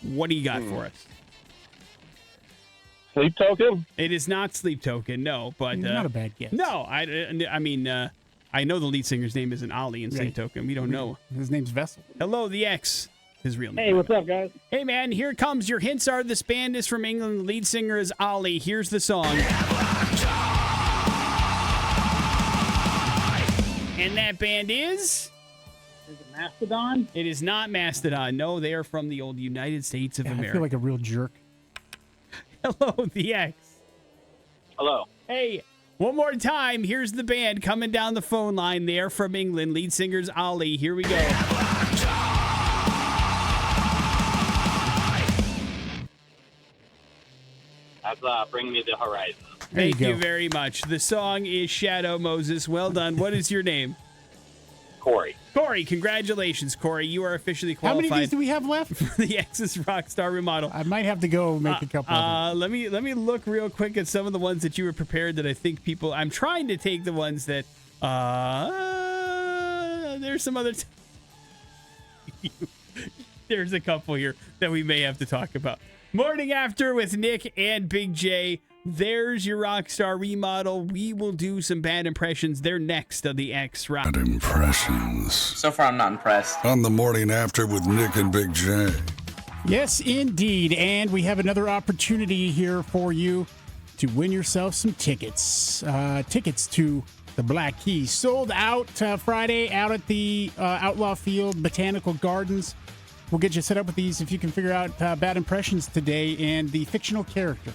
What do you got for us? Sleep Token? It is not Sleep Token, no. But Not a bad guess. No, I mean, I know the lead singer's name isn't Ollie in Sleep Right. Token. We don't know. His name's Vessel. Hello, the X. His real name. Hey, what's up, guys? Hey, man, here it comes. Your hints are this band is from England. The lead singer is Ollie. Here's the song. And that band is? Is it Mastodon? It is not Mastodon. No, they are from the old United States of Yeah, I America. feel like a real jerk. Hello, the X. Hello. Hey, one more time. Here's the band coming down the phone line. They are from England. Lead singer's Ollie. Here we go. That's Bring Me the Horizon. There Thank you you go. very much. The song is Shadow Moses. Well done. What is your name? Corey. Corey, congratulations, Corey. You are officially How many of qualified these do we have left? for the X's Rockstar remodel. I might have to go make a couple of them. Let me look real quick at some of the ones that you were prepared that I think people. I'm trying to take the ones that. There's some other. There's a couple here that we may have to talk about. Morning After with Nick and Big J. There's your Rockstar remodel. We will do some bad impressions. They're next on the X Rock. Bad impressions. So far, I'm not impressed. On the Morning After with Nick and Big J. Yes, indeed. And we have another opportunity here for you to win yourself some tickets. Tickets to the Black Keys. Sold out Friday out at the Outlaw Field Botanical Gardens. We'll get you set up with these if you can figure out bad impressions today and the fictional character.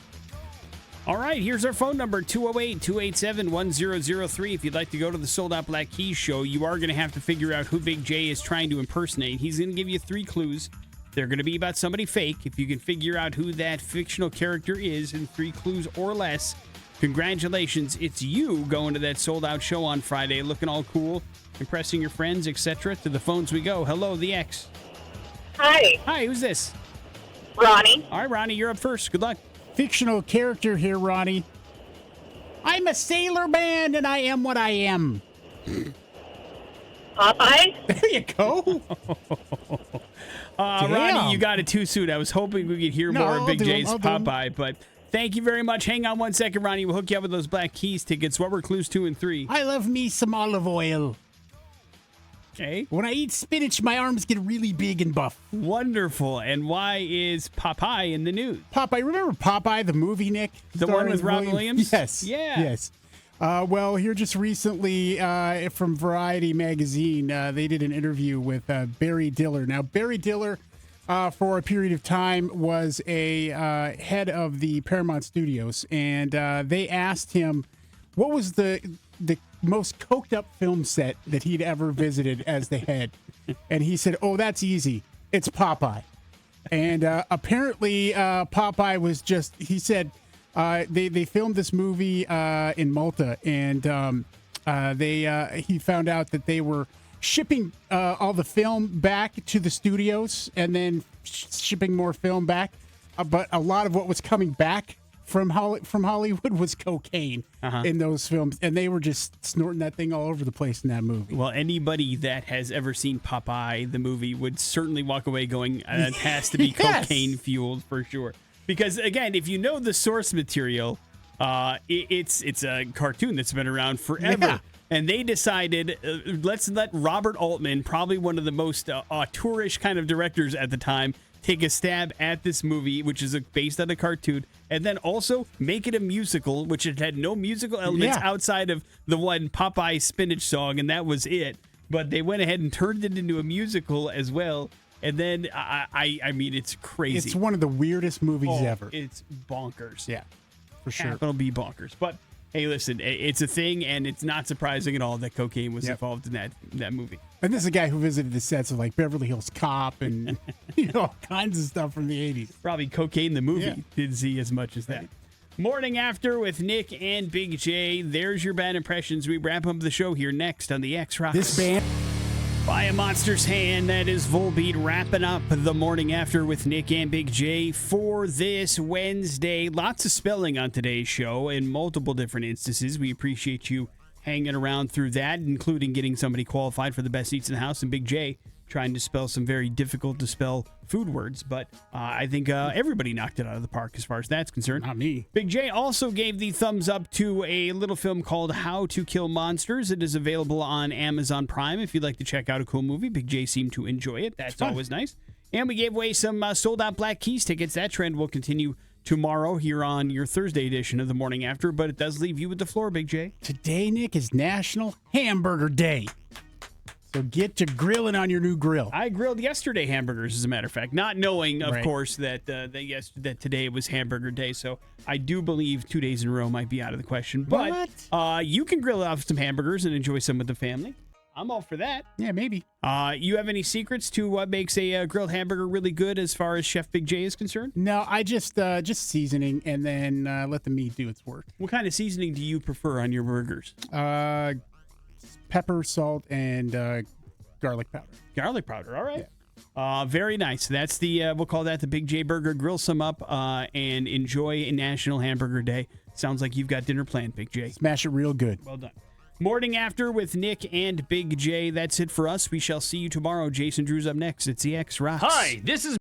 All right, here's our phone number, 208-287-1003. If you'd like to go to the Sold Out Black Keys show, you are going to have to figure out who Big J is trying to impersonate. He's going to give you 3 clues. They're going to be about somebody fake. If you can figure out who that fictional character is in 3 clues or less, congratulations. It's you going to that Sold Out show on Friday, looking all cool, impressing your friends, etc. To the phones we go. Hello, the X. Hi, Hi, who's this? Ronnie. All right, Ronnie, you're up first. Good luck. Fictional character here, Ronnie. I'm a sailor man and I am what I am. Popeye? There you go. Ronnie, you got it too soon. I was hoping we could hear No, more of I'll Big do 'em, J's I'll do 'em. Popeye, but thank you very much. Hang on one second, Ronnie. We'll hook you up with those Black Keys tickets. What were clues 2 and 3? I love me some olive oil. Okay. When I eat spinach, my arms get really big and buff. Wonderful. And why is Popeye in the news? Popeye, remember Popeye, the movie, Nick? The one with Starring Robin Williams? Yes. Yeah. Yes. Well, here just recently from Variety magazine, they did an interview with Barry Diller. Now, Barry Diller, for a period of time, was a head of the Paramount Studios, and they asked him what was the most coked up film set that he'd ever visited as the head. And he said, "Oh, that's easy. It's Popeye." And apparently Popeye was just, he said, they filmed this movie in Malta, and he found out that they were shipping all the film back to the studios and then shipping more film back. But a lot of what was coming back from Hollywood was cocaine in those films, and they were just snorting that thing all over the place in that movie. Well, anybody that has ever seen Popeye, the movie, would certainly walk away going, that has to be Yes. cocaine fueled for sure. Because again, if you know the source material, it's a cartoon that's been around forever. Yeah. And they decided, let's let Robert Altman, probably one of the most auteurish kind of directors at the time, take a stab at this movie, which is based on a cartoon, and then also make it a musical, which it had no musical elements outside of the one Popeye spinach song, and that was it. But they went ahead and turned it into a musical as well. And then, I mean, it's crazy. It's one of the weirdest movies ever. It's bonkers. Yeah, for sure. Capital B bonkers. But hey, listen, it's a thing, and it's not surprising at all that cocaine was involved in that movie. And this is a guy who visited the sets of like Beverly Hills Cop and all kinds of stuff from the 80s. Probably cocaine the movie didn't see as much as that. Morning After with Nick and Big J. There's your bad impressions. We wrap up the show here next on the X Rocks. This band. By a monster's hand, that is Volbeat wrapping up the Morning After with Nick and Big J for this Wednesday. Lots of spelling on today's show in multiple different instances. We appreciate you hanging around through that, including getting somebody qualified for the best seats in the house, and Big J trying to spell some very difficult to spell food words. But I think everybody knocked it out of the park as far as that's concerned. Not me. Big J also gave the thumbs up to a little film called How to Kill Monsters. It is available on Amazon Prime if you'd like to check out a cool movie. Big J seemed to enjoy it. That's always nice. And we gave away some sold-out Black Keys tickets. That trend will continue tomorrow here on your Thursday edition of the Morning After, but it does leave you with the floor, Big J. Today, Nick, is National Hamburger Day. So get to grilling on your new grill. I grilled yesterday hamburgers, as a matter of fact, not knowing, of course, that that today was Hamburger Day. So I do believe 2 days in a row might be out of the question. But you can grill off some hamburgers and enjoy some with the family. I'm all for that. Yeah, maybe. You have any secrets to what makes a grilled hamburger really good as far as Chef Big J is concerned? No, I just seasoning and then let the meat do its work. What kind of seasoning do you prefer on your burgers? Pepper, salt, and garlic powder. Garlic powder, all right. Yeah. Very nice. That's the, we'll call that the Big J Burger. Grill some up and enjoy National Hamburger Day. Sounds like you've got dinner planned, Big J. Smash it real good. Well done. Morning After with Nick and Big J. That's it for us. We shall see you tomorrow. Jason Drew's up next. It's the X Rocks. Hi, this is